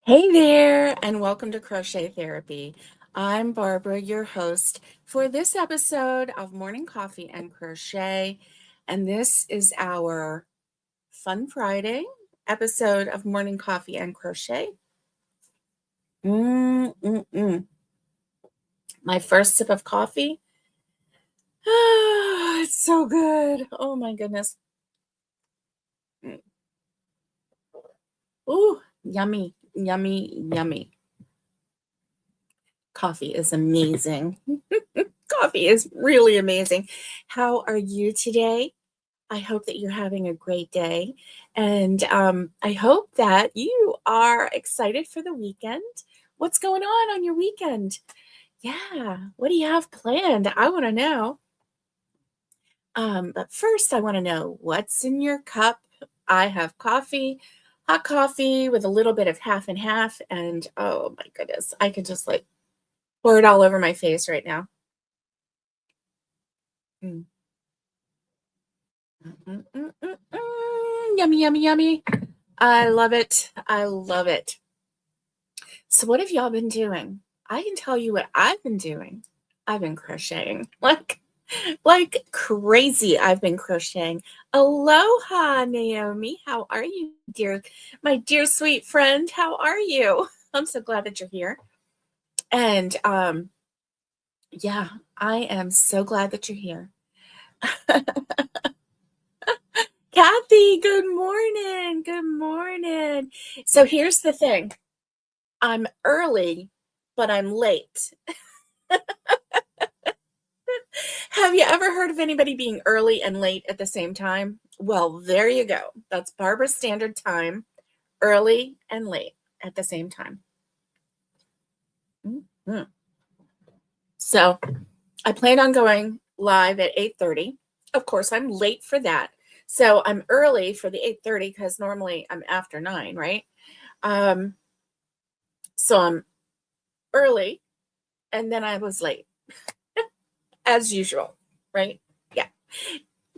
Hey there, and welcome to Crochet Therapy. I'm Barbara, your host for this episode of Morning Coffee and Crochet. And this is our Fun Friday episode of Morning Coffee and Crochet. Mm-mm-mm. My first sip of coffee. Ah, it's so good. Oh my goodness. Ooh, yummy, yummy, yummy. Coffee is amazing. Coffee is really amazing. How are you today? I hope that you're having a great day. And I hope that you are excited for the weekend. What's going on your weekend? Yeah, what do you have planned? I want to know. But first, I want to know what's in your cup. I have coffee, hot coffee with a little bit of half and half. And oh my goodness, I could just like pour it all over my face right now. Mm. Mm, mm, mm, yummy, yummy, yummy. I love it. I love it. So what have y'all been doing? I can tell you what I've been doing. I've been crocheting like crazy. I've been crocheting. Aloha, Naomi. How are you, dear? My dear sweet friend, how are you? I'm so glad that you're here. And yeah, I am so glad that you're here. Kathy, good morning. Good morning. So here's the thing. I'm early, but I'm late. Have you ever heard of anybody being early and late at the same time? Well, there you go. That's Barbara's standard time, early and late at the same time. Mhm. So I plan on going live at 8:30. Of course, I'm late for that. So I'm early for the 8:30 because normally I'm after 9, right? Um, so I'm early and then I was late as usual, right? Yeah.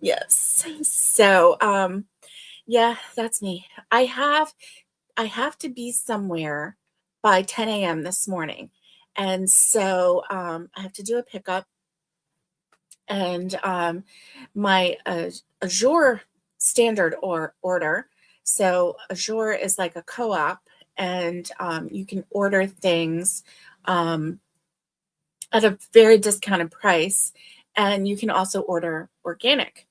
Yes. So yeah, that's me. I have to be somewhere by 10 a.m. this morning. And so I have to do a pickup. And my Azure standard or order. So Azure is like a co-op, and you can order things um, at a very discounted price. And you can also order organic.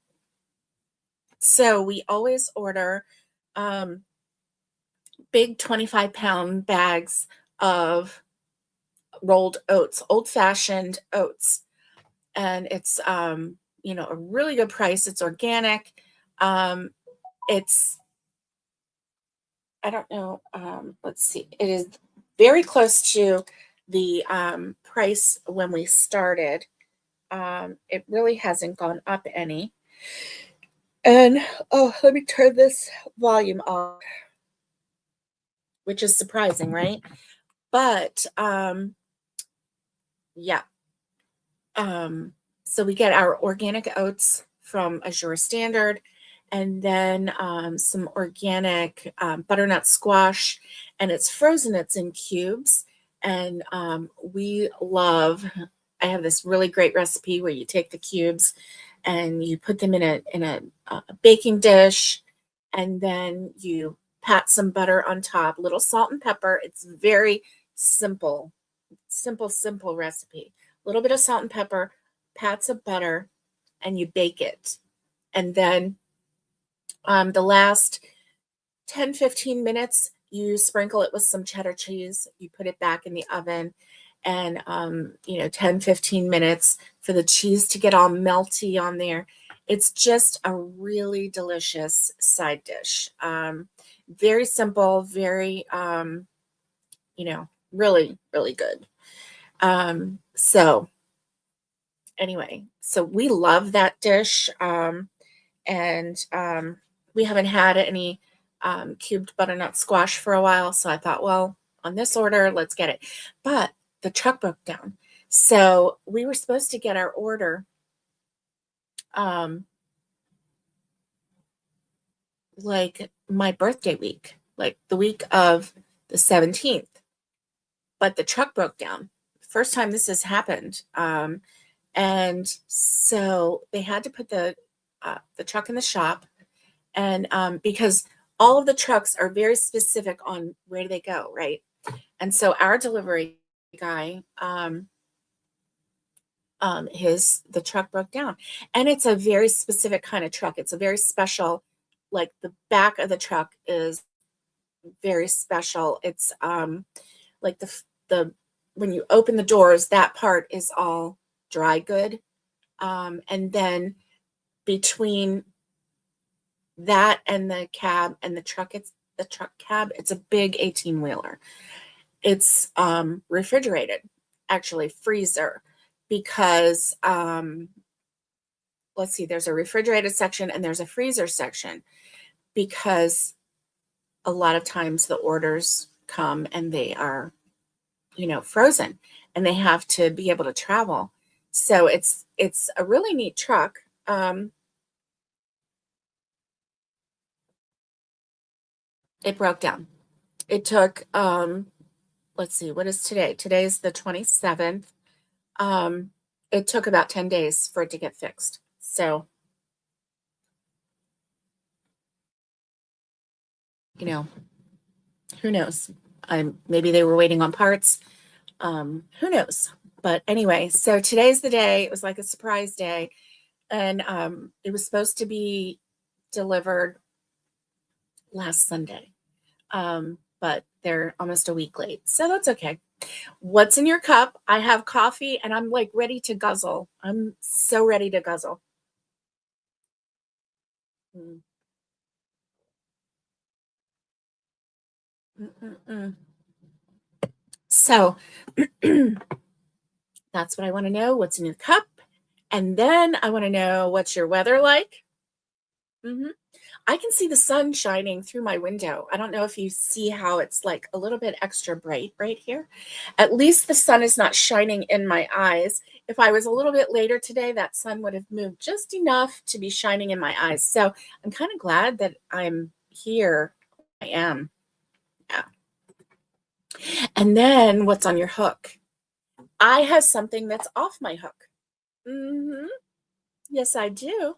So we always order um, big 25-pound bags of rolled oats, old-fashioned oats. And it's a really good price. It's organic. Um, it's I don't know, let's see. It is very close to the price when we started. It really hasn't gone up any. And oh, let me turn this volume off, which is surprising, right? But yeah. Um, so we get our organic oats from Azure Standard, and then some organic butternut squash, and it's frozen. It's in cubes, and we love. I have this really great recipe where you take the cubes and you put them in a baking dish, and then you pat some butter on top, little salt and pepper. It's very simple, simple recipe. A little bit of salt and pepper, pats of butter, and you bake it. And then the last 10-15 minutes, you sprinkle it with some cheddar cheese. You put it back in the oven, and 10-15 minutes for the cheese to get all melty on there. It's just a really delicious side dish. Very simple, very really, really good. So anyway, so we love that dish. And we haven't had any cubed butternut squash for a while. So I thought, well, on this order, let's get it. But the truck broke down. So we were supposed to get our order like my birthday week, like the week of the 17th, but the truck broke down. First time this has happened. And so they had to put the truck in the shop, and because all of the trucks are very specific on where do they go, right? And so our delivery guy, the truck broke down, and it's a very specific kind of truck. It's a very special, like the back of the truck is very special. It's like the when you open the doors, that part is all dry good. And then between that and the cab and the truck, it's the truck cab, it's a big 18-wheeler. It's refrigerated, actually freezer, because let's see, there's a refrigerated section and there's a freezer section, because a lot of times the orders come and they are, frozen, and they have to be able to travel. So it's a really neat truck. It broke down. It took, let's see, what is today? Today's the 27th. It took about 10 days for it to get fixed. So, who knows? Maybe they were waiting on parts. Who knows? But anyway, so today's the day. It was like a surprise day. And it was supposed to be delivered last Sunday. But they're almost a week late. So that's okay. What's in your cup? I have coffee and I'm like ready to guzzle. I'm so ready to guzzle. Mm. Mm-mm-mm. So that's what I want to know. What's in your cup? And then I want to know what's your weather like. Mm-hmm. I can see the sun shining through my window. I don't know if you see how it's like a little bit extra bright right here. At least the sun is not shining in my eyes. If I was a little bit later today, that sun would have moved just enough to be shining in my eyes. So I'm kind of glad that I'm here. I am. Yeah. And then what's on your hook? I have something that's off my hook. Mm-hmm. Yes, I do.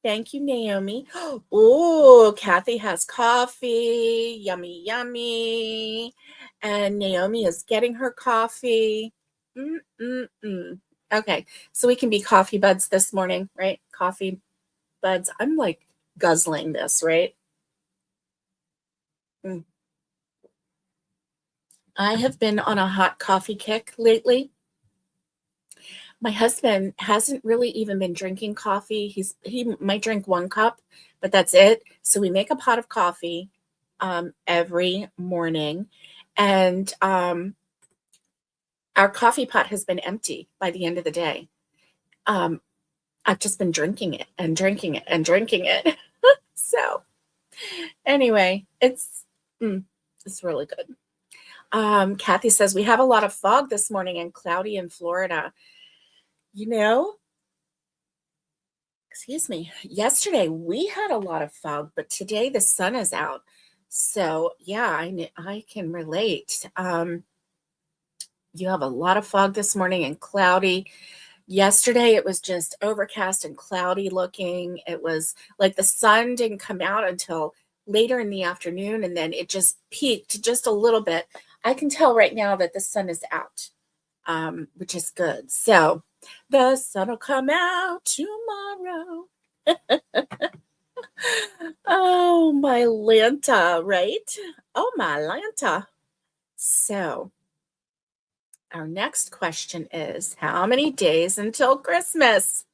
Thank you, Naomi. Oh, Kathy has coffee. Yummy, yummy. And Naomi is getting her coffee. Mm-mm-mm. Okay, so we can be coffee buds this morning, right? Coffee buds. I'm like guzzling this, right? Mm. I have been on a hot coffee kick lately. My husband hasn't really even been drinking coffee. He might drink 1 cup, but that's it. So we make a pot of coffee every morning, and our coffee pot has been empty by the end of the day. I've just been drinking it and drinking it and drinking it. So anyway, it's really good. Kathy says we have a lot of fog this morning and cloudy in Florida. Excuse me, yesterday we had a lot of fog, but today the sun is out. So yeah, I can relate. You have a lot of fog this morning and cloudy. Yesterday it was just overcast and cloudy looking. It was like the sun didn't come out until later in the afternoon, and then it just peaked just a little bit. I can tell right now that the sun is out, which is good. So the sun will come out tomorrow. Oh, my Lanta, right? Oh, my Lanta. So our next question is, how many days until Christmas?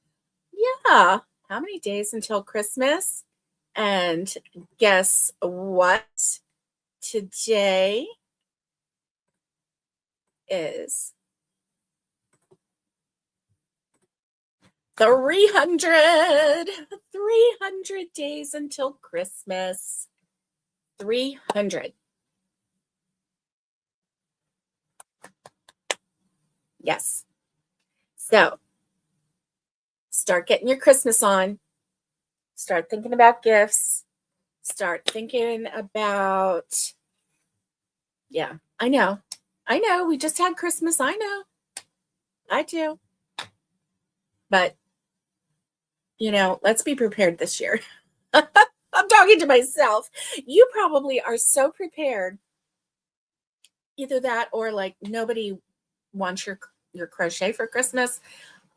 Yeah, how many days until Christmas? And guess what? Today is 300 days until Christmas. 300. Yes. So start getting your Christmas on. Start thinking about gifts. Start thinking about Yeah, I know. I know. We just had Christmas. I know. I do. But, let's be prepared this year. I'm talking to myself. You probably are so prepared. Either that or like nobody wants your crochet for Christmas.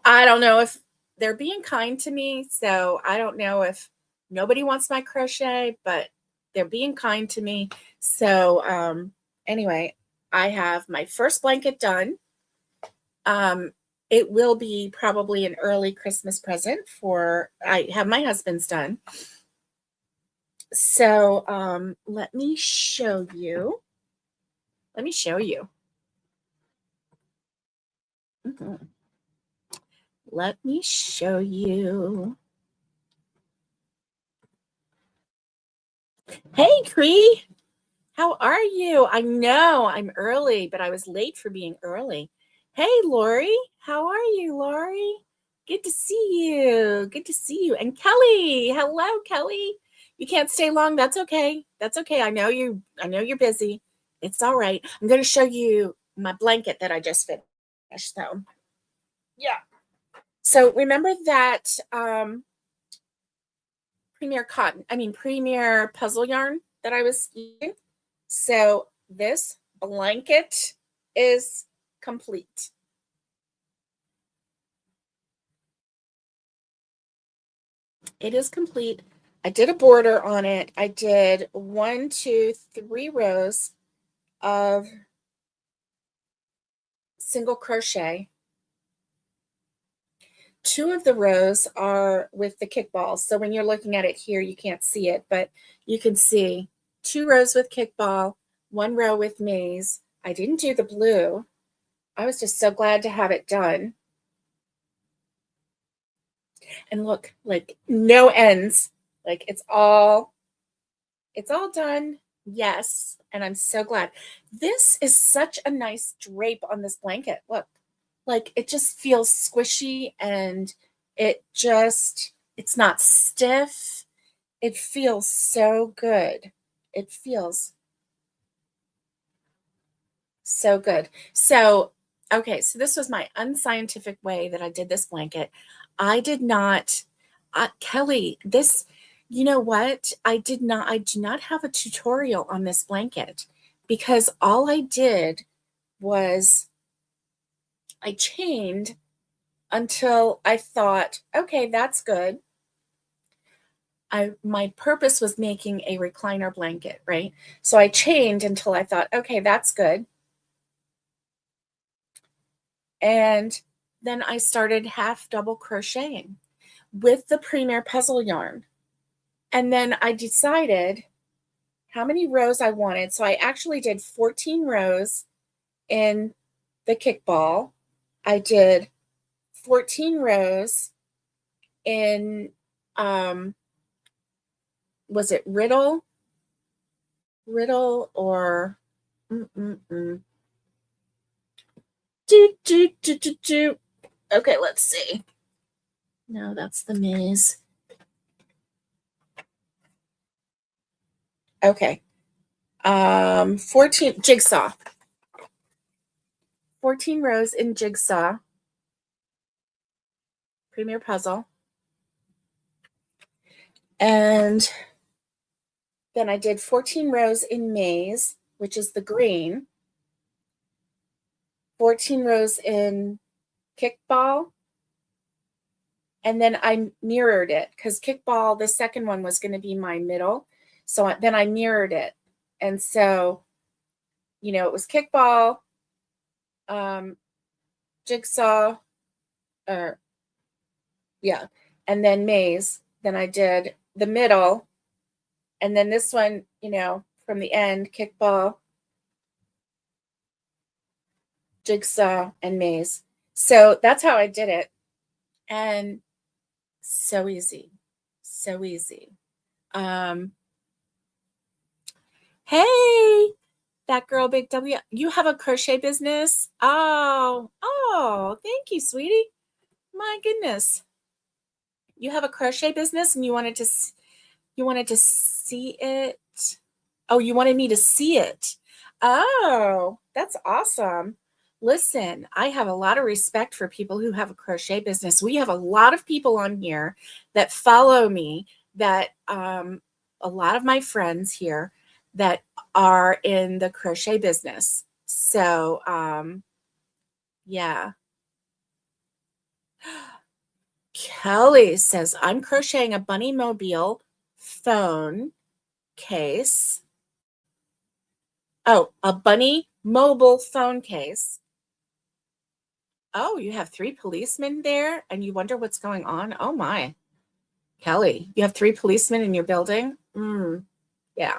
I don't know if they're being kind to me. So I don't know if nobody wants my crochet, but they're being kind to me. So anyway, I have my first blanket done. It will be probably an early Christmas present I have my husband's done. So let me show you. Let me show you. Mhm. Let me show you. Hey, Cree. How are you? I know I'm early, but I was late for being early. Hey, Lori. How are you, Lori? Good to see you. Good to see you. And Kelly. Hello, Kelly. You can't stay long. That's okay. That's okay. I know you're busy. It's all right. I'm going to show you my blanket that I just finished. So, yeah. So remember that Premier puzzle yarn that I was using? So this blanket is complete. It is complete. I did a border on it. I did 1, 2, 3 rows of single crochet. 2 of the rows are with the kickballs. So when you're looking at it here, you can't see it, but you can see 2 rows with kickball, 1 row with maze. I didn't do the blue. I was just so glad to have it done. And look, like no ends. Like it's all done. Yes. And I'm so glad. This is such a nice drape on this blanket. Look, like it just feels squishy and it's not stiff. It feels so good. It feels so good. So, okay, so this was my unscientific way that I did this blanket. I did not, Kelly, you know what? I do not have a tutorial on this blanket because all I did was I chained until I thought, okay, that's good. My purpose was making a recliner blanket, right? So I chained until I thought, okay, that's good. And then I started half double crocheting with the Premier puzzle yarn. And then I decided how many rows I wanted. So I actually did 14 rows in the kickball. I did 14 rows in, was it Riddle or, Okay, let's see. No, that's the maze. Okay. 14 jigsaw. 14 rows in jigsaw. Premier puzzle. And then I did 14 rows in maze, which is the green. 14 rows in kickball. And then I mirrored it because kickball, the second one was going to be my middle. So then I mirrored it. And so, it was kickball, jigsaw, and then maze. Then I did the middle. And then this one, from the end, kickball, jigsaw, and maze. So that's how I did it. And so easy. So easy. Hey, that girl, Big W, you have a crochet business? Oh, thank you, sweetie. My goodness. You have a crochet business and you wanted to see it? Oh, you wanted me to see it. Oh, that's awesome. Listen, I have a lot of respect for people who have a crochet business. We have a lot of people on here that follow me that a lot of my friends here that are in the crochet business. So, yeah. Kelly says, I'm crocheting a bunny mobile phone case. Oh, a bunny mobile phone case. Oh, you have 3 policemen there and you wonder what's going on? Oh my. Kelly, you have 3 policemen in your building? Yeah.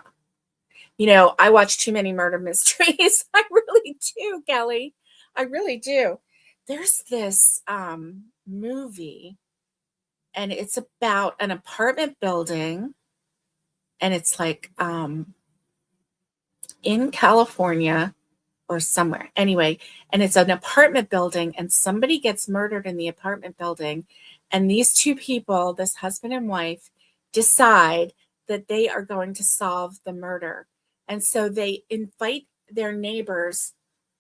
You know, I watch too many murder mysteries. I really do, Kelly. I really do. There's this movie and it's about an apartment building and it's like in California or somewhere. Anyway, and it's an apartment building and somebody gets murdered in the apartment building and these 2 people, this husband and wife, decide that they are going to solve the murder. And so they invite their neighbors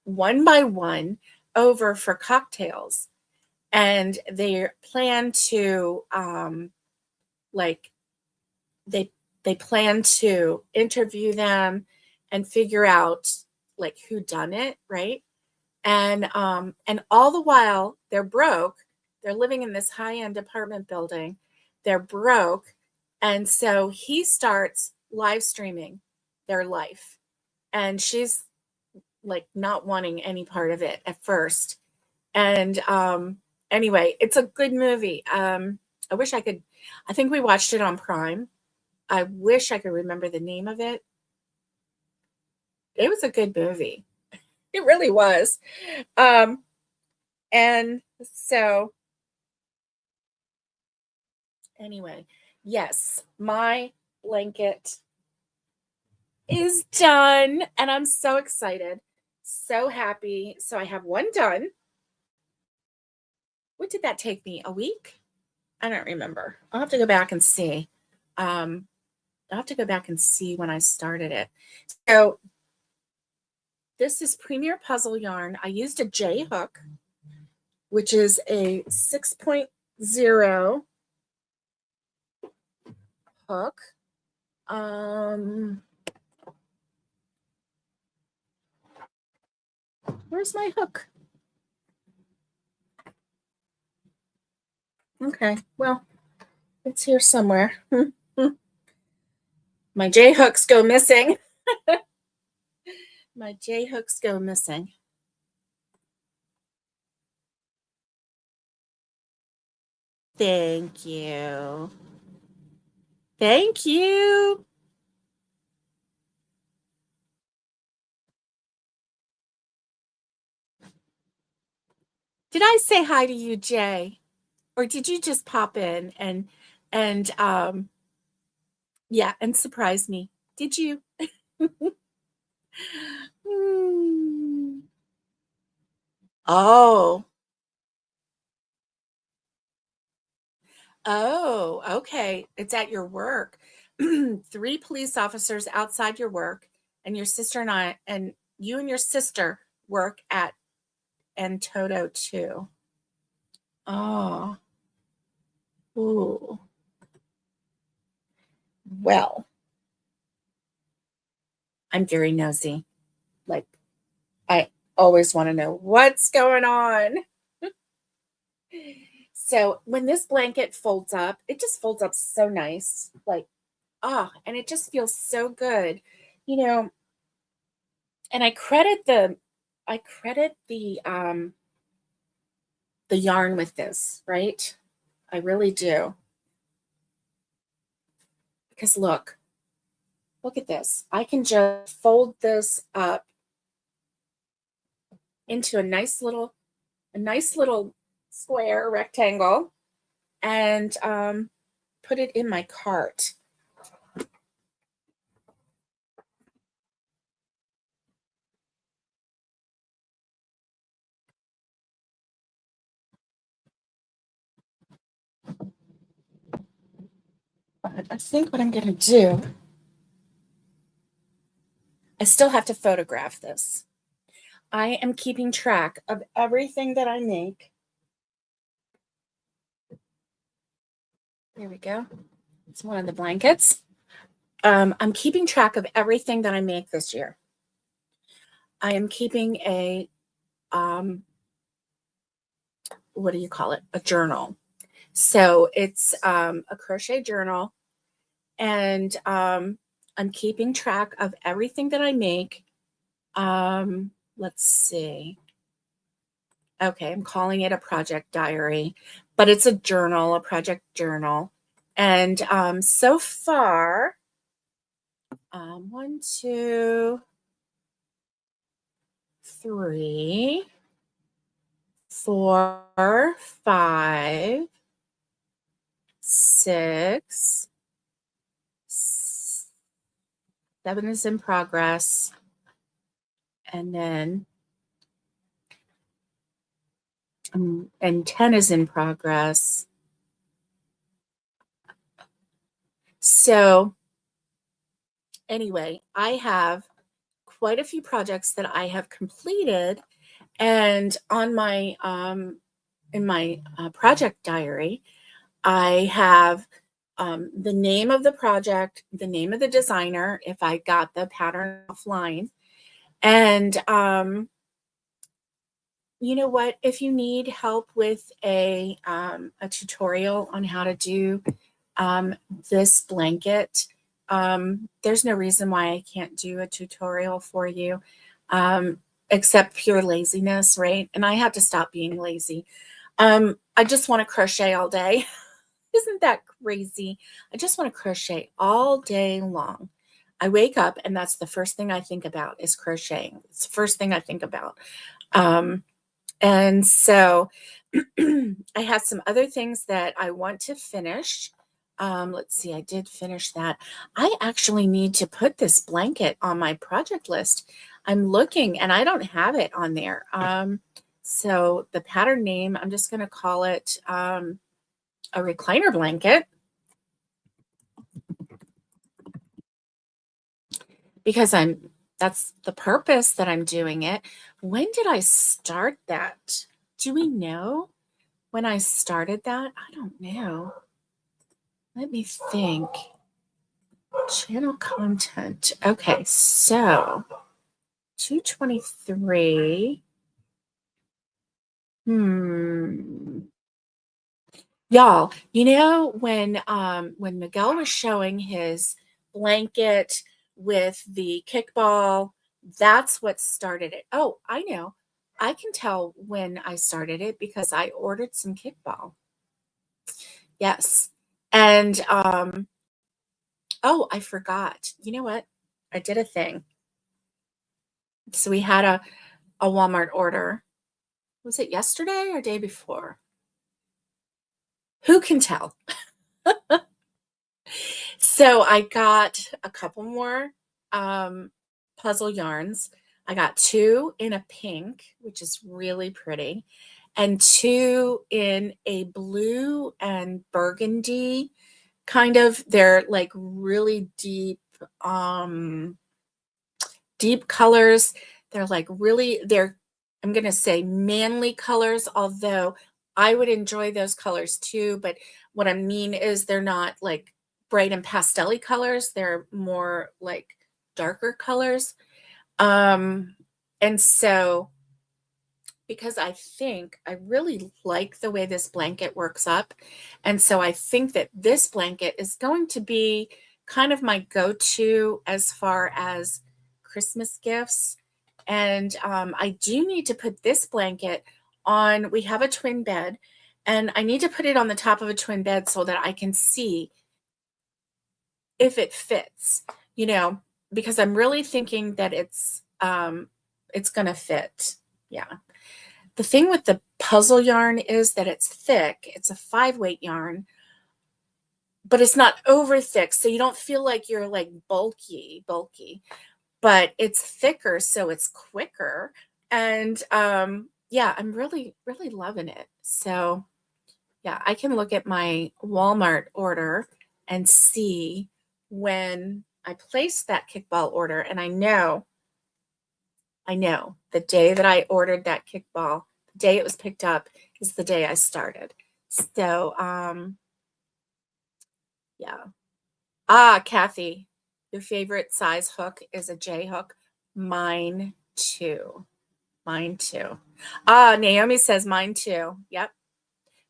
one by one over for cocktails and they plan to like they they plan to interview them and figure out like who done it, right? And all the while they're broke. They're living in this high-end apartment building. They're broke. And so he starts live streaming their life. And she's like not wanting any part of it at first. And anyway, it's a good movie. I wish I could I think we watched it on Prime. I wish I could remember the name of it. It was a good movie. It really was. Um, and so anyway, yes, my blanket is done and I'm so excited, so happy. So I have one done. What did that take me? A week? I don't remember. I'll have to go back and see. Um, I'll have to go back and see when I started it. So this is Premier Puzzle Yarn. I used a J hook, which is a 6.0 hook. Where's my hook? Okay, well, it's here somewhere. My J hooks go missing. My J hooks go missing. Thank you. Thank you. Did I say hi to you, Jay? Or did you just pop in and yeah, and surprise me? Did you? Hmm. Oh. Oh, okay. It's at your work. 3 police officers outside your work, and your sister and I, and you and your sister work at Entoto too. Oh, ooh. Well, I'm very nosy. Like, I always want to know what's going on. So when this blanket folds up, it just folds up so nice. Like, and it just feels so good. You know, and I credit the yarn with this, right? I really do. Because look at this. I can just fold this up into a nice little square rectangle and put it in my cart. But I think what I'm going to do I still have to photograph this. I am keeping track of everything that I make. There we go. It's one of the blankets. I'm keeping track of everything that I make this year. I am keeping a, what do you call it? A journal. So it's a crochet journal, and I'm keeping track of everything that I make. Let's see. Okay, I'm calling it a project diary, but it's a journal, a project journal. And so far, 1, 2, 3, 4, 5, 6, 7 is in progress. And then, and 10 is in progress. So anyway, I have quite a few projects that I have completed, and on my in my project diary, I have the name of the project, the name of the designer, if I got the pattern offline, and you know what? If you need help with a tutorial on how to do this blanket, there's no reason why I can't do a tutorial for you, except pure laziness, right? And I have to stop being lazy. I just want to crochet all day. Isn't that crazy? I just want to crochet all day long. I wake up and that's the first thing I think about is crocheting. It's the first thing I think about. And so I have some other things that I want to finish. Let's see, I did finish that. I actually need to put this blanket on my project list. I'm looking and I don't have it on there. So the pattern name, I'm just going to call it a recliner blanket, because that's the purpose that I'm doing it. When did I start that? Do we know when I started that? I don't know. Let me think. Channel content. Okay, so 223. Y'all, you know when Miguel was showing his blanket with the kickball, that's what started it. Oh, I know. I can tell when I started it because I ordered some kickball. Yes. And oh, I forgot. You know what? I did a thing. So we had a Walmart order. Was it yesterday or day before? Who can tell? So I got a couple more puzzle yarns. I got 2 in a pink, which is really pretty, and 2 in a blue and burgundy kind of. They're like really deep colors. They're like really, I'm going to say manly colors, although I would enjoy those colors too. But what I mean is they're not like bright and pastel-y colors. They're more like darker colors. And so because I think I really like the way this blanket works up. And so I think that this blanket is going to be kind of my go-to as far as Christmas gifts. And I do need to put this blanket on. We have a twin bed, and I need to put it on the top of a twin bed so that I can see if it fits, because I'm really thinking that it's going to fit. Yeah. The thing with the puzzle yarn is that it's thick. It's a 5-weight yarn, but it's not over thick. So you don't feel like you're like bulky, but it's thicker. So it's quicker. And yeah, I'm really, really loving it. So yeah, I can look at my Walmart order and see when I placed that kickball order, and I know the day that I ordered that kickball, the day it was picked up is the day I started. So, yeah. Ah, Kathy, your favorite size hook is a J hook. Mine too. Mine too. Ah, Naomi says mine too. Yep.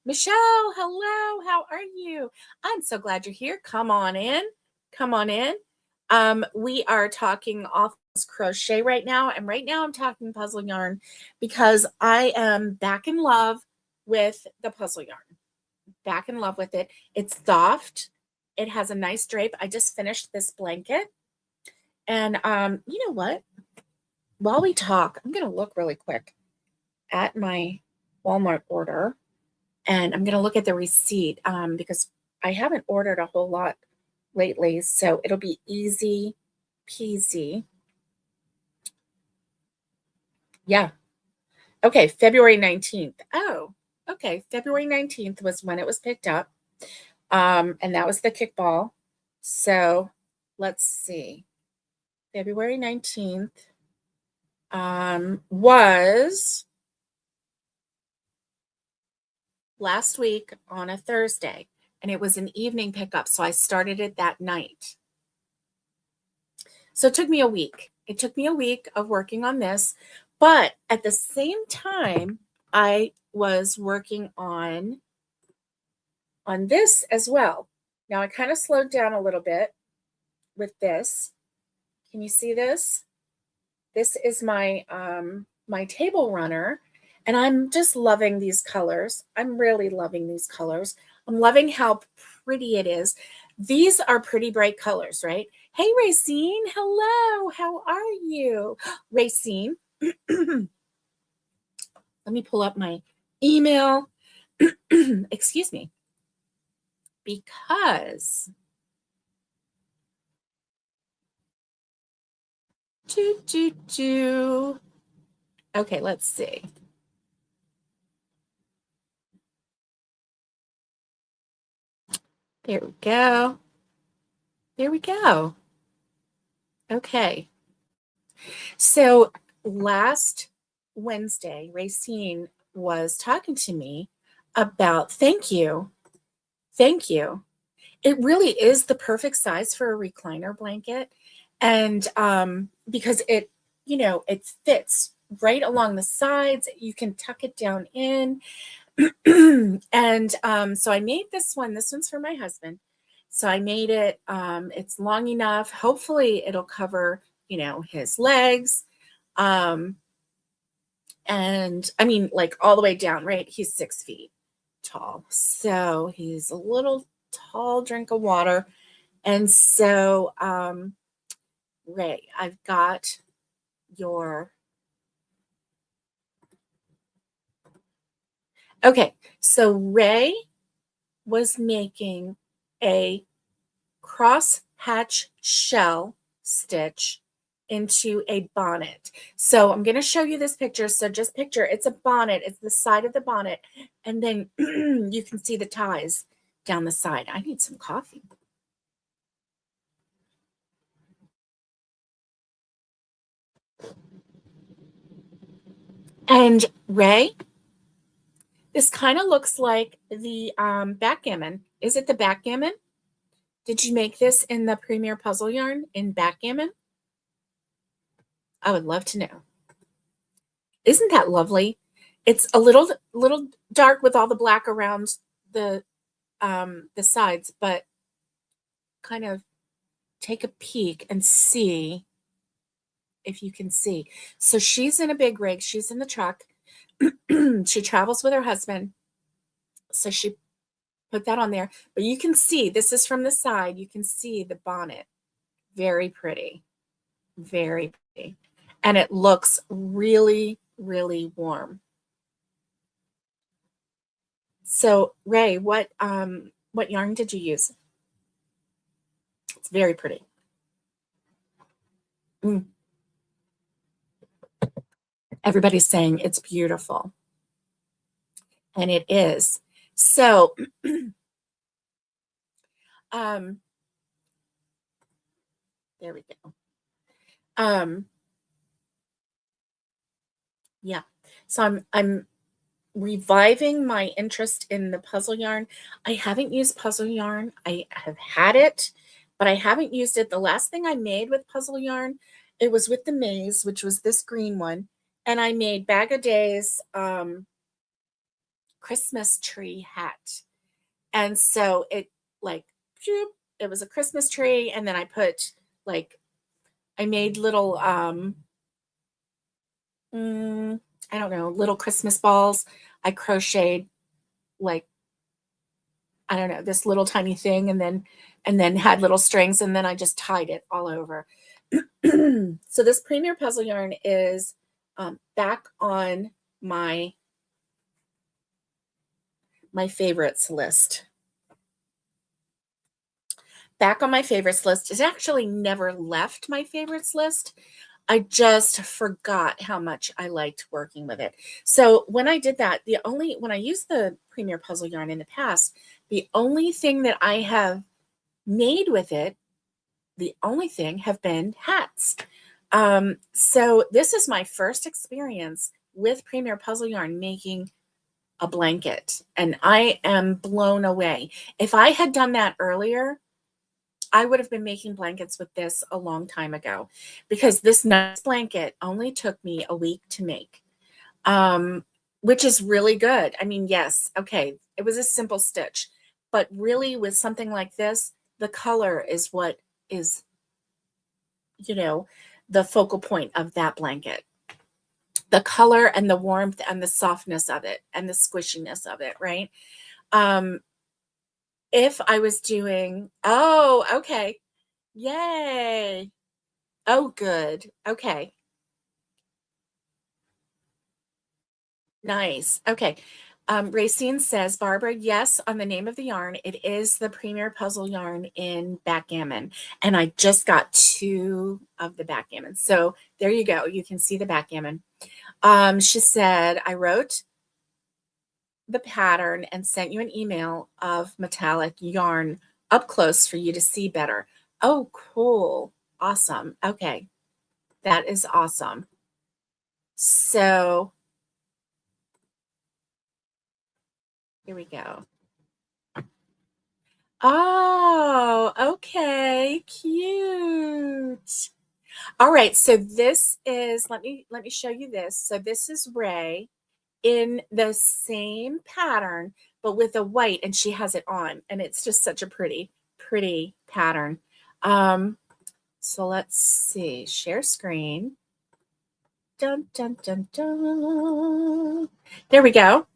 Michelle, hello. How are you? I'm so glad you're here. Come on in. Come on in. We are talking office crochet right now, and right now I'm talking puzzle yarn because I am back in love with the puzzle yarn. Back in love with it. It's soft. It has a nice drape. I just finished this blanket. And you know what? While we talk, I'm going to look really quick at my Walmart order, and I'm going to look at the receipt because I haven't ordered a whole lot lately, so it'll be easy peasy. Yeah. Okay, February 19th. Oh, okay. February 19th was when it was picked up. And that was the kickball. So let's see. February 19th was last week on a Thursday, and it was an evening pickup. So I started it that night. So it took me a week. It took me a week of working on this, but at the same time, I was working on this as well. Now I kind of slowed down a little bit with this. Can you see this? This is my my table runner, and I'm just loving these colors. I'm really loving these colors. I'm loving how pretty it is. These are pretty bright colors, right? Hey, Racine, hello. How are you? Racine, let me pull up my email. Excuse me. Because okay, let's see. There we go. There we go. Okay. So last Wednesday, Racine was talking to me about thank you. Thank you. It really is the perfect size for a recliner blanket. And because it, it fits right along the sides. You can tuck it down in. And so I made this one. This one's for my husband. So I made it. It's long enough. Hopefully it'll cover, his legs. And I mean, like all the way down, right? He's 6 feet tall. So he's a little tall drink of water. And so, Ray, I've got your. Okay. So Ray was making a cross hatch shell stitch into a bonnet. So I'm going to show you this picture. So just picture it's a bonnet. It's the side of the bonnet. And then you can see the ties down the side. I need some coffee. And Ray, this kind of looks like the backgammon. Is it the backgammon? Did you make this in the Premier Puzzle Yarn in backgammon? I would love to know. Isn't that lovely? It's a little dark with all the black around the sides, but kind of take a peek and see if you can see. So she's in a big rig. She's in the truck. She travels with her husband. So she put that on there. But you can see, this is from the side. You can see the bonnet. Very pretty. Very pretty. And it looks really, really warm. So Ray, what yarn did you use? It's very pretty. Mm. Everybody's saying it's beautiful. And it is. So There we go. Yeah. So I'm reviving my interest in the puzzle yarn. I haven't used puzzle yarn. I have had it, but I haven't used it. The last thing I made with puzzle yarn, it was with the maze, which was this green one. And I made Bag O' Days Christmas tree hat. And so it like, it was a Christmas tree. And then I put like, I made little, I don't know, little Christmas balls. I crocheted like, I don't know, this little tiny thing and then had little strings and then I just tied it all over. So this Premier Puzzle Yarn is back on my favorites list. Back on my favorites list. It actually never left my favorites list. I just forgot how much I liked working with it. So when I did that, when I used the Premier Puzzle Yarn in the past, the only thing that I have made with it, the only thing have been hats. So this is my first experience with Premier Puzzle Yarn making a blanket, and I am blown away. If I had done that earlier, I would have been making blankets with this a long time ago, because this nice blanket only took me a week to make, which is really good. I mean, yes, okay, it was a simple stitch, but really with something like this, the color is what is, the focal point of that blanket. The color and the warmth and the softness of it and the squishiness of it, right? If I was doing, oh, okay. Yay. Oh, good. Okay. Nice. Okay. Racine says, Barbara, yes, on the name of the yarn, it is the Premier Puzzle Yarn in Backgammon. And I just got 2 of the Backgammon. So there you go. You can see the Backgammon. She said, I wrote the pattern and sent you an email of metallic yarn up close for you to see better. Oh, cool. Awesome. Okay. That is awesome. So here we go. Oh, okay. Cute. All right. So this is, let me show you this. So this is Ray in the same pattern, but with a white, and she has it on, and it's just such a pretty pattern. So let's see, share screen. Dun, dun, dun, dun. There we go.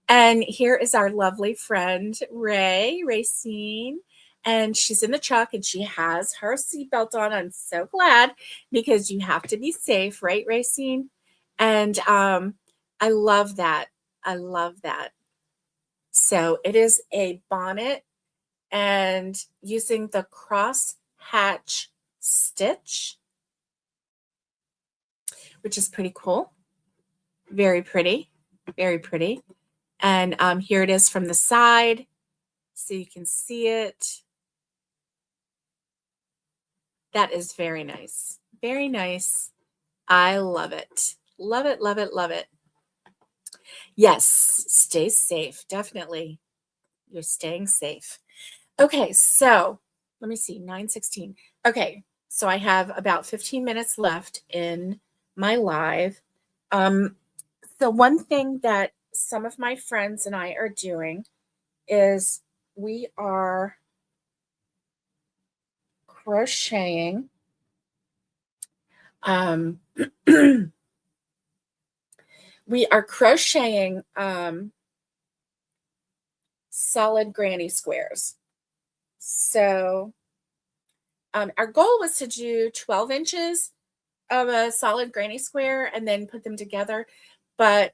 And here is our lovely friend, Racine. And she's in the truck and she has her seatbelt on. I'm so glad, because you have to be safe, right, Racine? And I love that. I love that. So it is a bonnet and using the cross hatch stitch, which is pretty cool. Very pretty, very pretty. And here it is from the side, so you can see it. That is very nice. Very nice. I love it. Love it, love it, love it. Yes, stay safe. Definitely. You're staying safe. Okay, so let me see, 9:16. Okay, so I have about 15 minutes left in my live. So one thing that some of my friends and I are doing is we are crocheting. We are crocheting solid granny squares. So our goal was to do 12 inches of a solid granny square and then put them together. But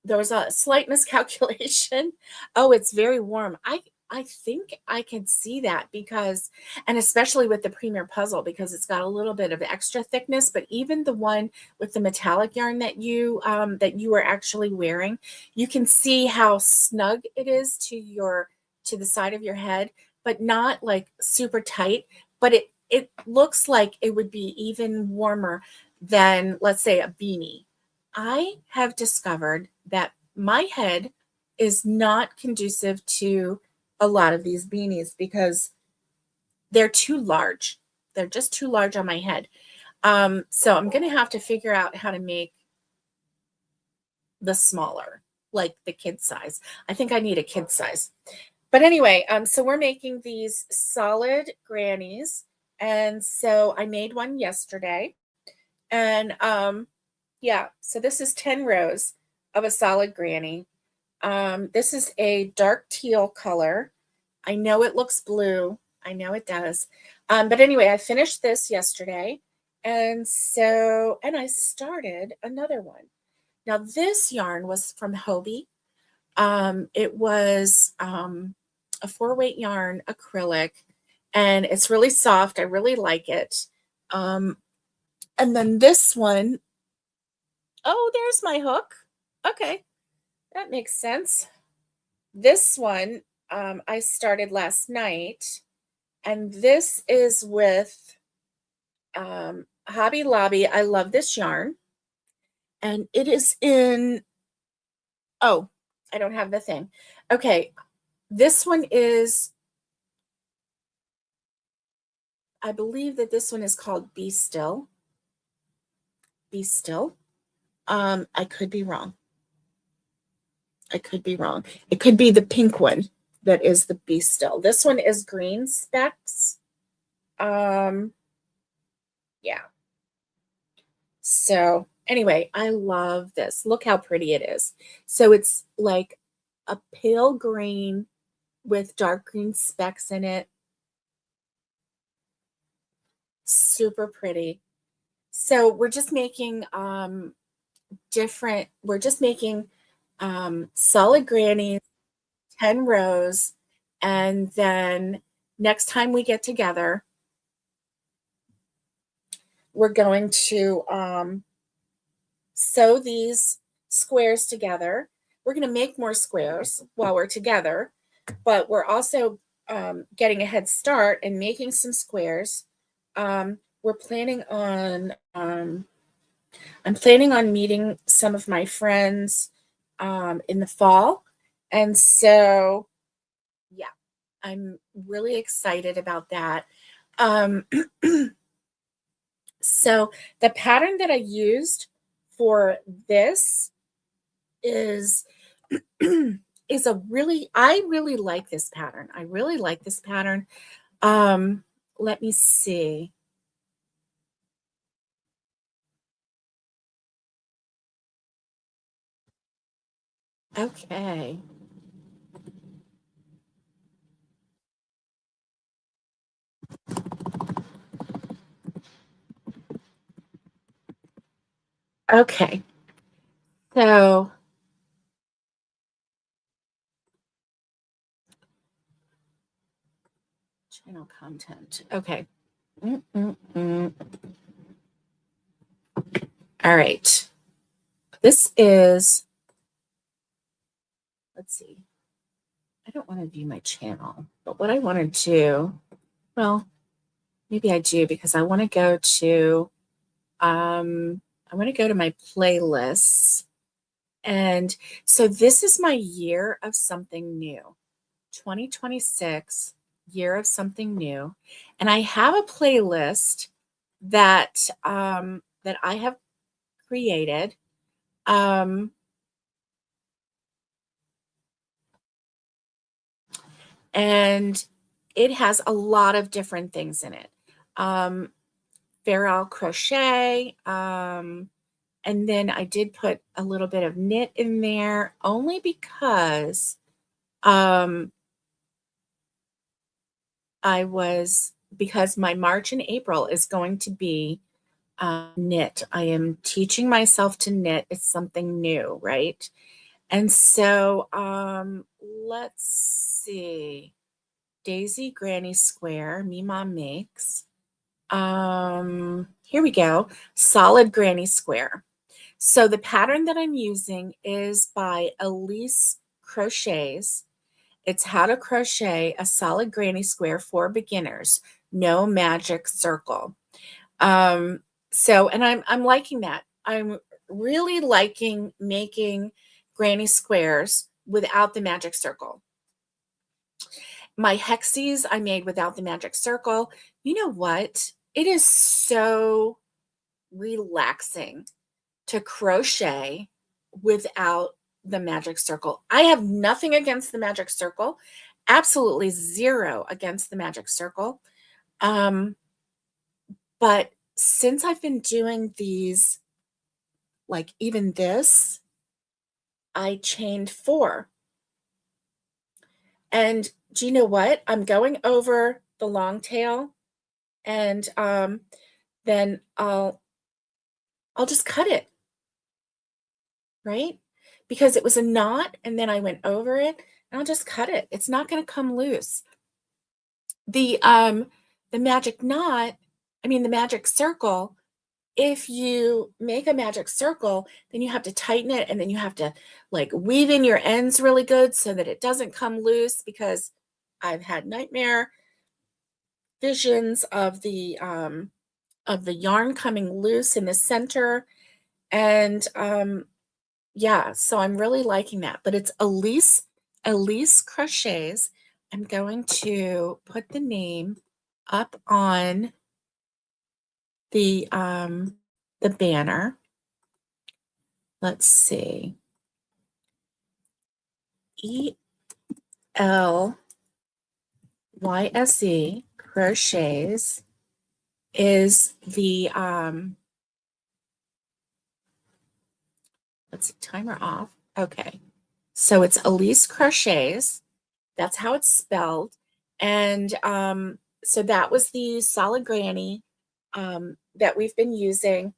there was a slight miscalculation. Oh, it's very warm. I think I can see that, because, and especially with the Premier Puzzle, because it's got a little bit of extra thickness, but even the one with the metallic yarn that you were actually wearing, you can see how snug it is to the side of your head, but not like super tight, but it looks like it would be even warmer than, let's say, a beanie. I have discovered that my head is not conducive to a lot of these beanies because they're too large. They're just too large on my head. So I'm going to have to figure out how to make the smaller, like the kid size. I think I need a kid size. But anyway, so we're making these solid grannies. And so I made one yesterday. And yeah, so this is 10 rows of a solid granny. This is a dark teal color. I know it looks blue. I know it does. But anyway, I finished this yesterday. And so, and I started another one. Now this yarn was from Hobie. It was a 4-weight yarn acrylic, and it's really soft. I really like it. And then this one, oh, there's my hook. Okay, that makes sense. This one I started last night, and this is with Hobby Lobby. I love this yarn, and it is in, oh, I don't have the thing. Okay, this one is, I believe that this one is called Be Still. Be Still. I could be wrong. I could be wrong. It could be the pink one that is the Be Still. This one is green specks. Yeah. So anyway, I love this. Look how pretty it is. So it's like a pale green with dark green specks in it. Super pretty. So we're just making solid grannies, 10 rows, and then next time we get together, we're going to sew these squares together. We're going to make more squares while we're together, but we're also getting a head start and making some squares. We're planning on I'm planning on meeting some of my friends in the fall. And so, yeah, I'm really excited about that. So the pattern that I used for this is is a really, I really like this pattern. I really like this pattern. Let me see. Okay. Okay. So channel content. Okay. All right. This is, let's see. I don't want to view my channel, but what I want to do, well, maybe I do because I want to go to my playlists. And so this is my year of something new. 2026, year of something new. And I have a playlist that that I have created. And it has a lot of different things in it. Farrell crochet. And then I did put a little bit of knit in there only because because my March and April is going to be knit. I am teaching myself to knit. It's something new, right? And so let's see. Daisy Granny Square, Me Mom Makes. Here we go. Solid Granny Square. So the pattern that I'm using is by Elise Crochets. It's How to Crochet a Solid Granny Square for Beginners. no magic circle. So, and I'm liking that. I'm really liking making granny squares without the magic circle. My hexies I made without the magic circle. You know what? It is so relaxing to crochet without the magic circle. I have nothing against the magic circle, absolutely zero against the magic circle. But since I've been doing these, like even this, I chained 4. And do you know what? I'm going over the long tail, and then I'll just cut it, right? Because it was a knot, and then I went over it, and I'll just cut it. It's not going to come loose. The magic knot, I mean the magic circle, if you make a magic circle, then you have to tighten it, and then you have to like weave in your ends really good so that it doesn't come loose, because I've had nightmare visions of the yarn coming loose in the center. And yeah, so I'm really liking that. But it's Elise Crochets. I'm going to put the name up on the banner. Let's see. ELYSE Crochets is the let's see, timer off. Okay. So it's Elise Crochets. That's how it's spelled. And so that was the solid granny that we've been using.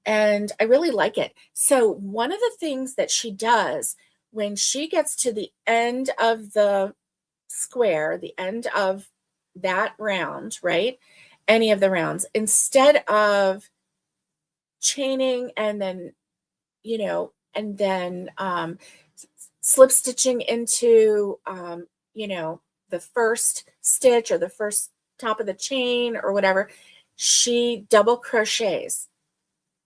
And I really like it. So one of the things that she does when she gets to the end of the square, the end of that round, right? Any of the rounds, instead of chaining and then, and then slip stitching into, the first stitch or the first top of the chain or whatever, she double crochets.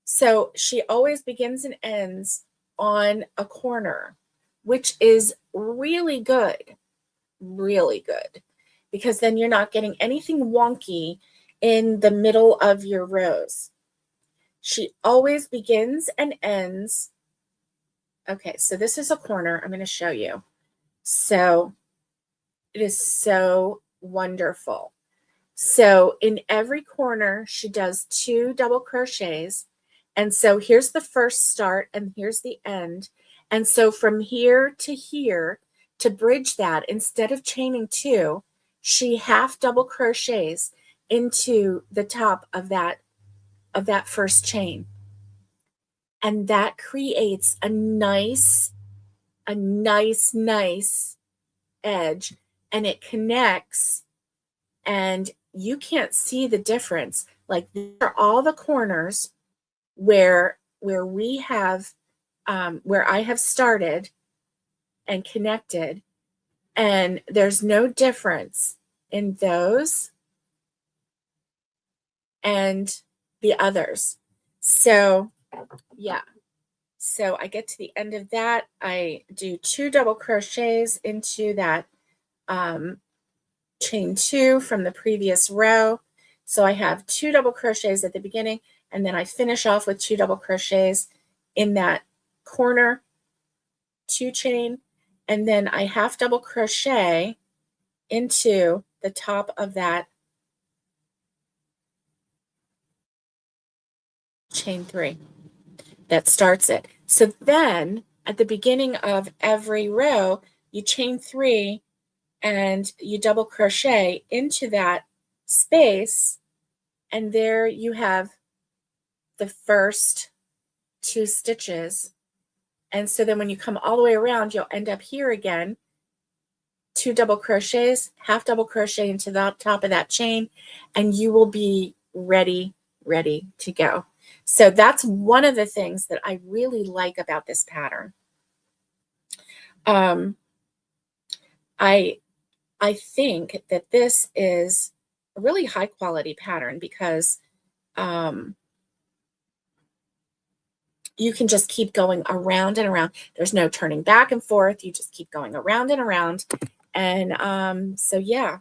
So she always begins and ends on a corner, which is really good, because then you're not getting anything wonky in the middle of your rows. She always begins and ends. Okay, so this is a corner. I'm going to show you. So it is so wonderful. So in every corner, she does 2 double crochets. And so here's the first start and here's the end. And so from here, to bridge that, instead of chaining 2, she half double crochets into the top of that first chain. And that creates a nice edge, and it connects, and you can't see the difference. Like, these are all the corners where we have where I have started and connected, and there's no difference in those and the others. So yeah, so I get to the end of that, I do 2 double crochets into that chain 2 from the previous row. So I have 2 double crochets at the beginning, and then I finish off with 2 double crochets in that corner 2 chain, and then I half double crochet into the top of that chain 3 that starts it. So then at the beginning of every row, you chain 3 and you double crochet into that space, and there you have the first 2 stitches. And so then when you come all the way around, you'll end up here again, 2 double crochets, half double crochet into the top of that chain, and you will be ready to go. So that's one of the things that I really like about this pattern. I think that this is a really high quality pattern because you can just keep going around and around. There's no turning back and forth. You just keep going around and around. And so, yeah,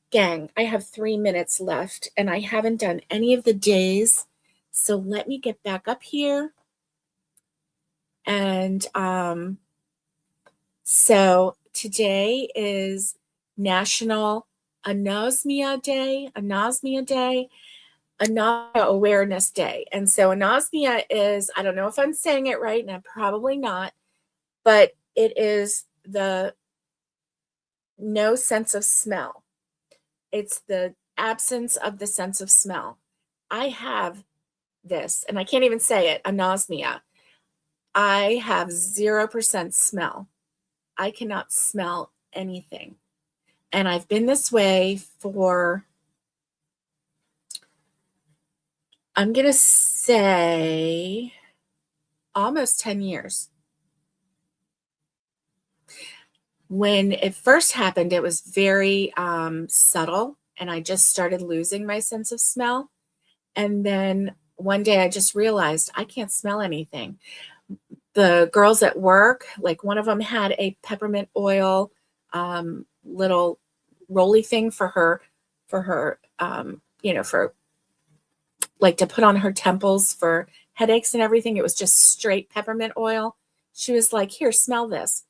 gang, I have 3 minutes left and I haven't done any of the days. So let me get back up here. And so today is National Anosmia Day, Anosmia Awareness Day. And so anosmia is, I don't know if I'm saying it right, and I'm probably not, but it is the no sense of smell. It's the absence of the sense of smell. I have this, and I can't even say it, anosmia. I have 0% smell. I cannot smell anything. And I've been this way for, I'm going to say, almost 10 years. When it first happened, it was very subtle, and I just started losing my sense of smell. And then one day I just realized I can't smell anything. The girls at work, like one of them had a peppermint oil little rolly thing for her, for like to put on her temples for headaches and everything. It was just straight peppermint oil. She was like, here, smell this.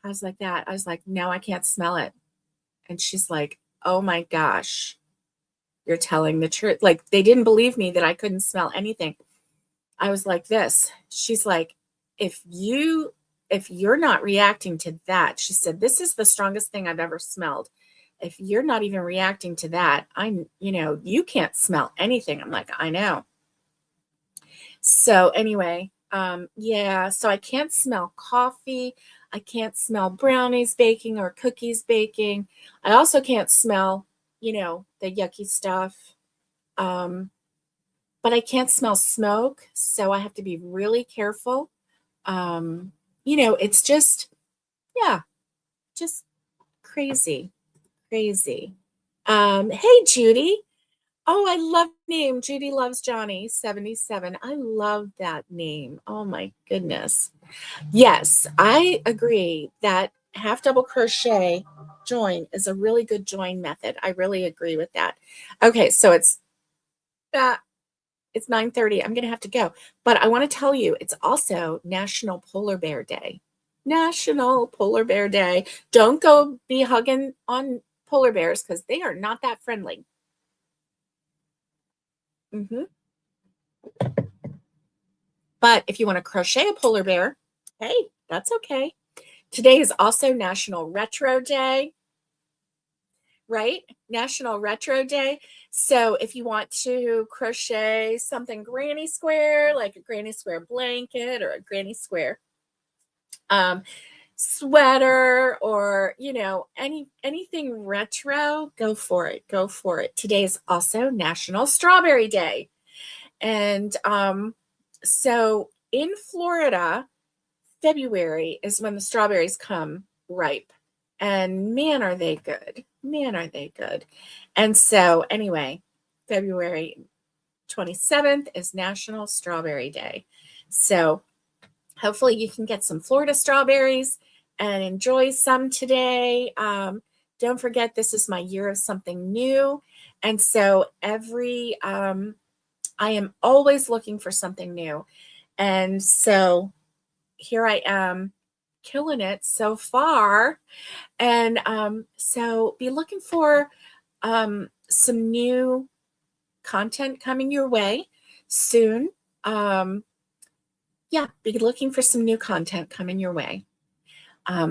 I was like that. I was like, no, I can't smell it. And she's like, oh my gosh, you're telling the truth. Like, they didn't believe me that I couldn't smell anything. I was like this. She's like, if you're not reacting to that, she said, this is the strongest thing I've ever smelled. If you're not even reacting to that, you can't smell anything. I'm like, I know. So anyway, yeah, so I can't smell coffee. I can't smell brownies baking or cookies baking. I also can't smell, the yucky stuff. But I can't smell smoke, so I have to be really careful. It's just, yeah, just crazy, crazy. Hey, Judy. Oh, I love the name. Judy Loves Johnny 77. I love that name. Oh my goodness. Yes, I agree that half double crochet join is a really good join method. I really agree with that. Okay, so it's 9:30. I'm going to have to go. But I want to tell you, it's also National Polar Bear Day. National Polar Bear Day. Don't go be hugging on polar bears because they are not that friendly. But if you want to crochet a polar bear, hey, that's okay. Today is also National Retro Day, right? National Retro Day. So if you want to crochet something granny square, like a granny square blanket or a granny square sweater, or anything retro, go for it. Today is also National Strawberry Day. And so in Florida, February is when the strawberries come ripe, and man are they good. And so anyway, February 27th is National Strawberry Day. So hopefully you can get some Florida strawberries and enjoy some today. Don't forget, this is my year of something new. And so I am always looking for something new. And so here I am killing it so far. And so be looking for some new content coming your way soon. Yeah, be looking for some new content coming your way.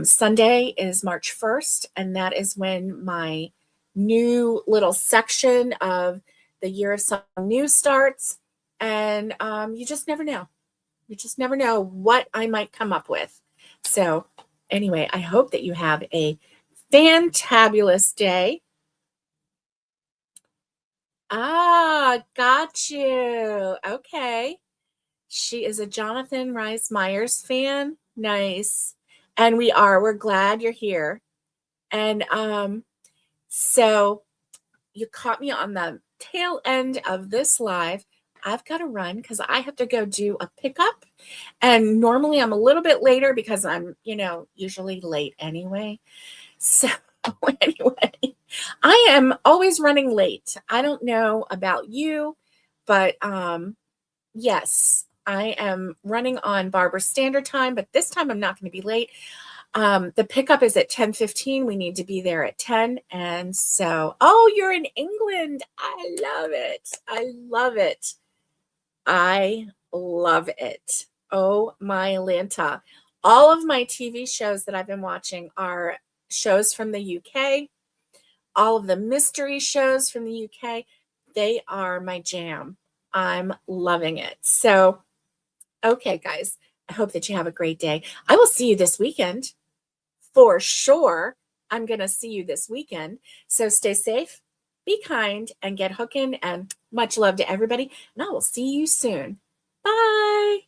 Sunday is March 1st, and that is when my new little section of the Year of Something New starts. And you just never know. You just never know what I might come up with. So anyway, I hope that you have a fantabulous day. Got you. Okay. She is a Jonathan Rhys Meyers fan. Nice. And we're glad you're here. And so you caught me on the tail end of this live. I've got to run because I have to go do a pickup. And normally I'm a little bit later because I'm, usually late anyway. So anyway, I am always running late. I don't know about you, but yes, I am running on Barbara Standard Time, but this time I'm not going to be late. The pickup is at 10:15. We need to be there at 10. And so, oh, you're in England. I love it. I love it. I love it. Oh, my Lanta. All of my TV shows that I've been watching are shows from the UK. All of the mystery shows from the UK, they are my jam. I'm loving it. So, okay, guys, I hope that you have a great day. I will see you this weekend. For sure, I'm going to see you this weekend. So stay safe, be kind, and get hooking. And much love to everybody. And I will see you soon. Bye.